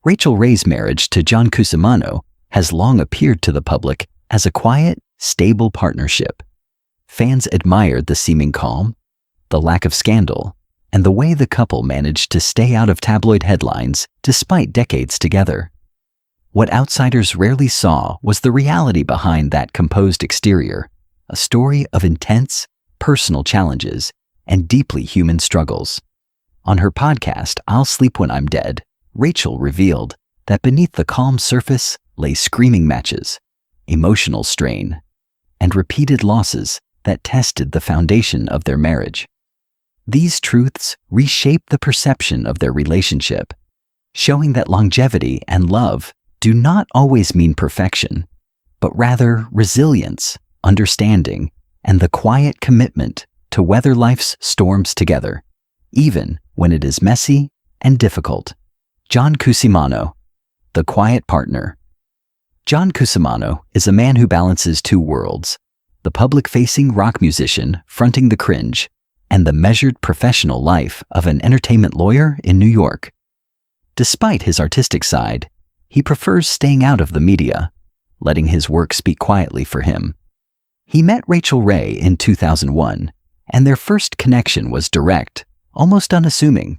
Rachael Ray's marriage to John Cusimano has long appeared to the public as a quiet, stable partnership. Fans admired the seeming calm, the lack of scandal, and the way the couple managed to stay out of tabloid headlines despite decades together. What outsiders rarely saw was the reality behind that composed exterior, a story of intense, personal challenges and deeply human struggles. On her podcast, I'll Sleep When I'm Dead, Rachael revealed that beneath the calm surface lay screaming matches, emotional strain, and repeated losses that tested the foundation of their marriage. These truths reshaped the perception of their relationship, showing that longevity and love do not always mean perfection, but rather resilience, understanding, and the quiet commitment to weather life's storms together, even when it is messy and difficult. John Cusimano, the quiet partner. John Cusimano is a man who balances two worlds, the public-facing rock musician fronting the cringe, and the measured professional life of an entertainment lawyer in New York. Despite his artistic side, he prefers staying out of the media, letting his work speak quietly for him. He met Rachael Ray in 2001, and their first connection was direct, almost unassuming.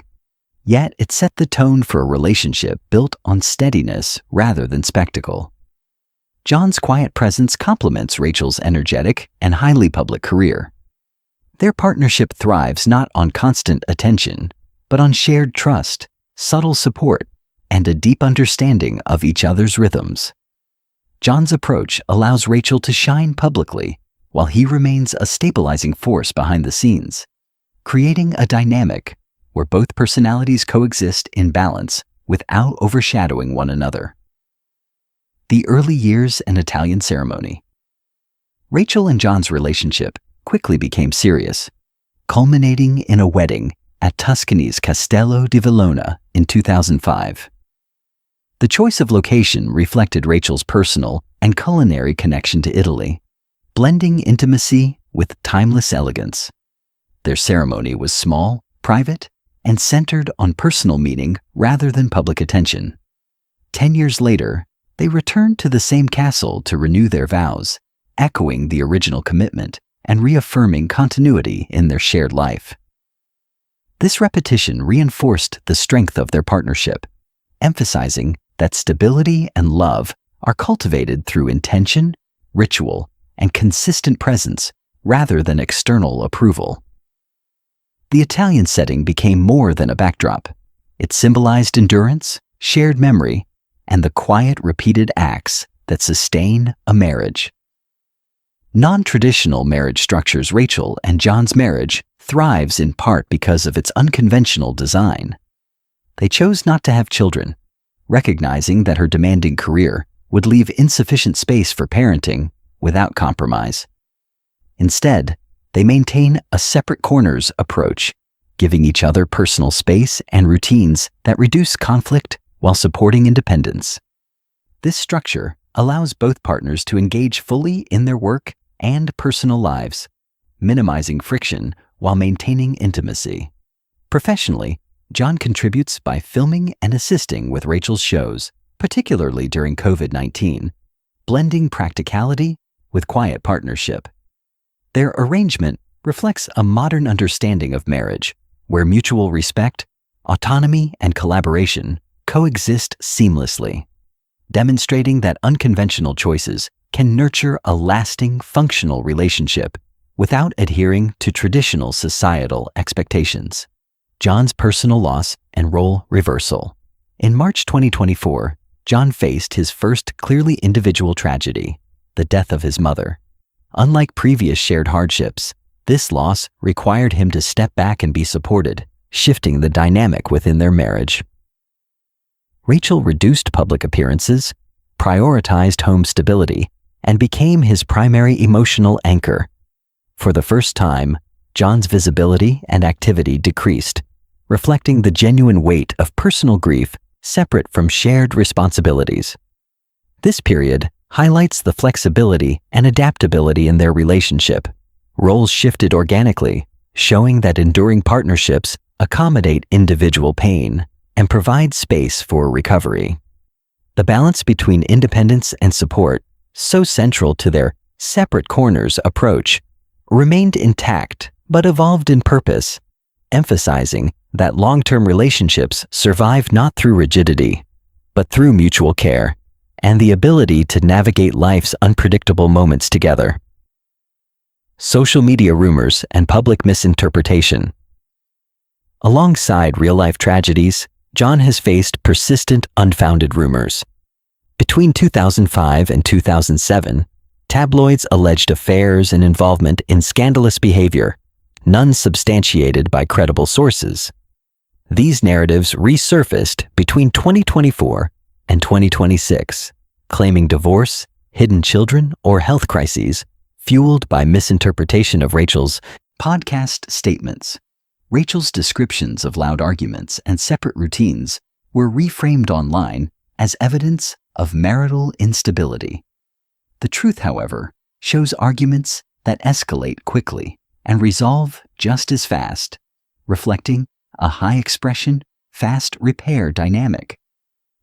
Yet it set the tone for a relationship built on steadiness rather than spectacle. John's quiet presence complements Rachael's energetic and highly public career. Their partnership thrives not on constant attention, but on shared trust, subtle support, and a deep understanding of each other's rhythms. John's approach allows Rachael to shine publicly, while he remains a stabilizing force behind the scenes, creating a dynamic where both personalities coexist in balance without overshadowing one another. The early years and Italian ceremony. Rachael and John's relationship quickly became serious, culminating in a wedding at Tuscany's Castello di Vellona in 2005. The choice of location reflected Rachael's personal and culinary connection to Italy, blending intimacy with timeless elegance. Their ceremony was small, private, and centered on personal meaning rather than public attention. 10 years later, they returned to the same castle to renew their vows, echoing the original commitment and reaffirming continuity in their shared life. This repetition reinforced the strength of their partnership, emphasizing that stability and love are cultivated through intention, ritual, and consistent presence rather than external approval. The Italian setting became more than a backdrop. It symbolized endurance, shared memory, and the quiet, repeated acts that sustain a marriage. Non-traditional marriage structures. Rachael and John's marriage thrives in part because of its unconventional design. They chose not to have children, recognizing that her demanding career would leave insufficient space for parenting without compromise. Instead, they maintain a separate corners approach, giving each other personal space and routines that reduce conflict while supporting independence. This structure allows both partners to engage fully in their work and personal lives, minimizing friction while maintaining intimacy. Professionally, John contributes by filming and assisting with Rachael's shows, particularly during COVID-19, blending practicality with quiet partnership. Their arrangement reflects a modern understanding of marriage, where mutual respect, autonomy, and collaboration coexist seamlessly, demonstrating that unconventional choices can nurture a lasting, functional relationship without adhering to traditional societal expectations. John's personal loss and role reversal. In March 2024, John faced his first clearly individual tragedy, the death of his mother. Unlike previous shared hardships, this loss required him to step back and be supported, shifting the dynamic within their marriage. Rachael reduced public appearances, prioritized home stability, and became his primary emotional anchor. For the first time, John's visibility and activity decreased, reflecting the genuine weight of personal grief separate from shared responsibilities. This period highlights the flexibility and adaptability in their relationship. Roles shifted organically, showing that enduring partnerships accommodate individual pain and provide space for recovery. The balance between independence and support, so central to their separate corners approach, remained intact but evolved in purpose, emphasizing that long-term relationships survive not through rigidity, but through mutual care and the ability to navigate life's unpredictable moments together. Social media rumors and public misinterpretation. Alongside real-life tragedies, John has faced persistent, unfounded rumors. Between 2005 and 2007, tabloids alleged affairs and involvement in scandalous behavior, none substantiated by credible sources. These narratives resurfaced between 2024 and 2026, claiming divorce, hidden children, or health crises, fueled by misinterpretation of Rachael's podcast statements. Rachael's descriptions of loud arguments and separate routines were reframed online as evidence of marital instability. The truth, however, shows arguments that escalate quickly and resolve just as fast, reflecting a high-expression, fast-repair dynamic.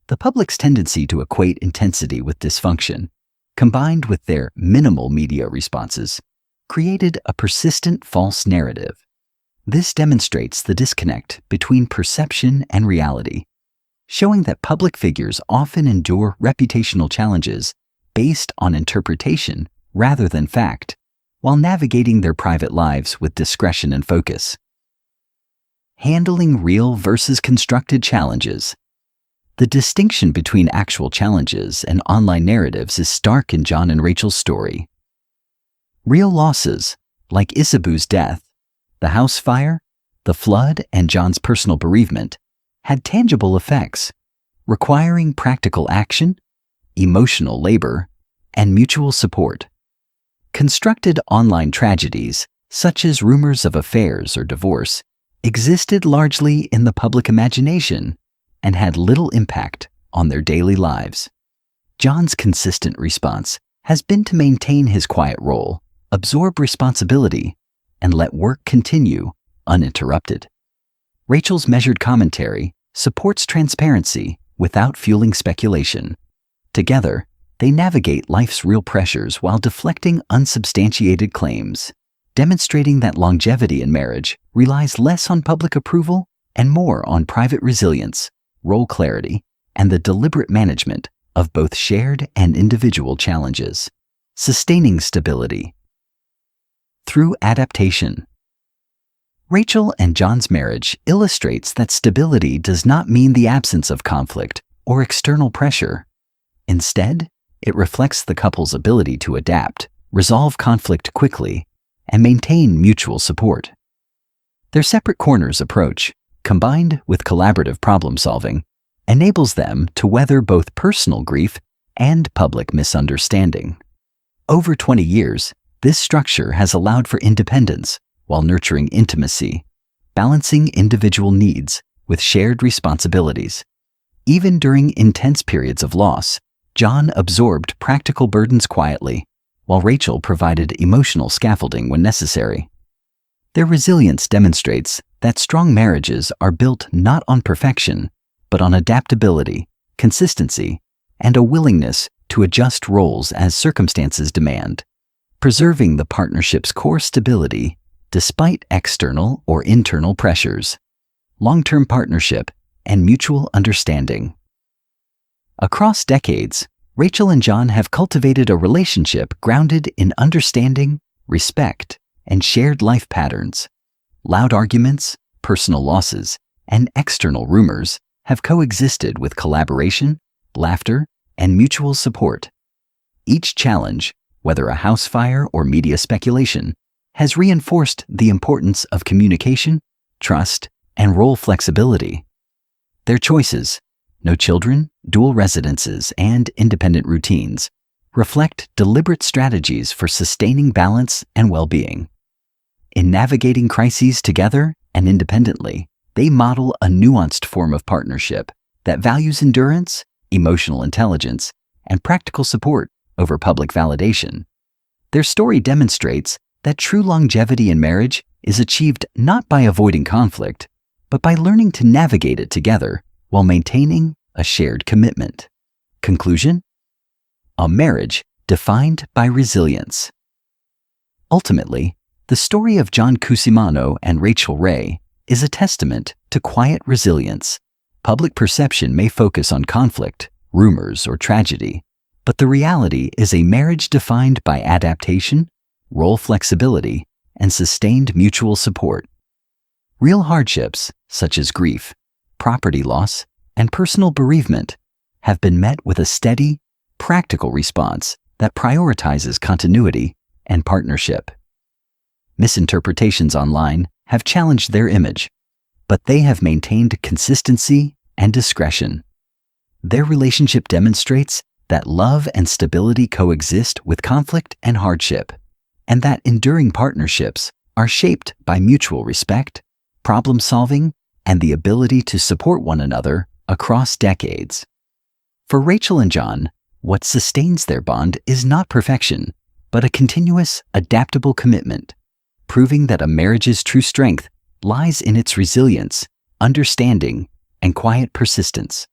The public's tendency to equate intensity with dysfunction, combined with their minimal media responses, created a persistent false narrative. This demonstrates the disconnect between perception and reality, showing that public figures often endure reputational challenges based on interpretation rather than fact, while navigating their private lives with discretion and focus. Handling real versus constructed challenges. The distinction between actual challenges and online narratives is stark in John and Rachael's story. Real losses, like Isabu's death, the house fire, the flood, and John's personal bereavement, had tangible effects, requiring practical action, emotional labor, and mutual support. Constructed online tragedies, such as rumors of affairs or divorce, existed largely in the public imagination and had little impact on their daily lives. John's consistent response has been to maintain his quiet role, absorb responsibility, and let work continue uninterrupted. Rachael's measured commentary supports transparency without fueling speculation. Together, they navigate life's real pressures while deflecting unsubstantiated claims, demonstrating that longevity in marriage relies less on public approval and more on private resilience, role clarity, and the deliberate management of both shared and individual challenges. Sustaining stability through adaptation. Rachael and John's marriage illustrates that stability does not mean the absence of conflict or external pressure. Instead, it reflects the couple's ability to adapt, resolve conflict quickly, and maintain mutual support. Their separate corners approach, combined with collaborative problem-solving, enables them to weather both personal grief and public misunderstanding. Over 20 years, this structure has allowed for independence while nurturing intimacy, balancing individual needs with shared responsibilities. Even during intense periods of loss, John absorbed practical burdens quietly, while Rachael provided emotional scaffolding when necessary. Their resilience demonstrates that strong marriages are built not on perfection, but on adaptability, consistency, and a willingness to adjust roles as circumstances demand, preserving the partnership's core stability despite external or internal pressures, long-term partnership, and mutual understanding. Across decades, Rachael and John have cultivated a relationship grounded in understanding, respect, and shared life patterns. Loud arguments, personal losses, and external rumors have coexisted with collaboration, laughter, and mutual support. Each challenge, whether a house fire or media speculation, has reinforced the importance of communication, trust, and role flexibility. Their choices, no children, dual residences, and independent routines, reflect deliberate strategies for sustaining balance and well-being. In navigating crises together and independently, they model a nuanced form of partnership that values endurance, emotional intelligence, and practical support over public validation. Their story demonstrates that true longevity in marriage is achieved not by avoiding conflict, but by learning to navigate it together while maintaining a shared commitment. Conclusion? A marriage defined by resilience. Ultimately, the story of John Cusimano and Rachael Ray is a testament to quiet resilience. Public perception may focus on conflict, rumors, or tragedy, but the reality is a marriage defined by adaptation, role flexibility, and sustained mutual support. Real hardships, such as grief, property loss, and personal bereavement, have been met with a steady, practical response that prioritizes continuity and partnership. Misinterpretations online have challenged their image, but they have maintained consistency and discretion. Their relationship demonstrates that love and stability coexist with conflict and hardship, and that enduring partnerships are shaped by mutual respect, problem-solving, and the ability to support one another across decades. For Rachael and John, what sustains their bond is not perfection, but a continuous, adaptable commitment, proving that a marriage's true strength lies in its resilience, understanding, and quiet persistence.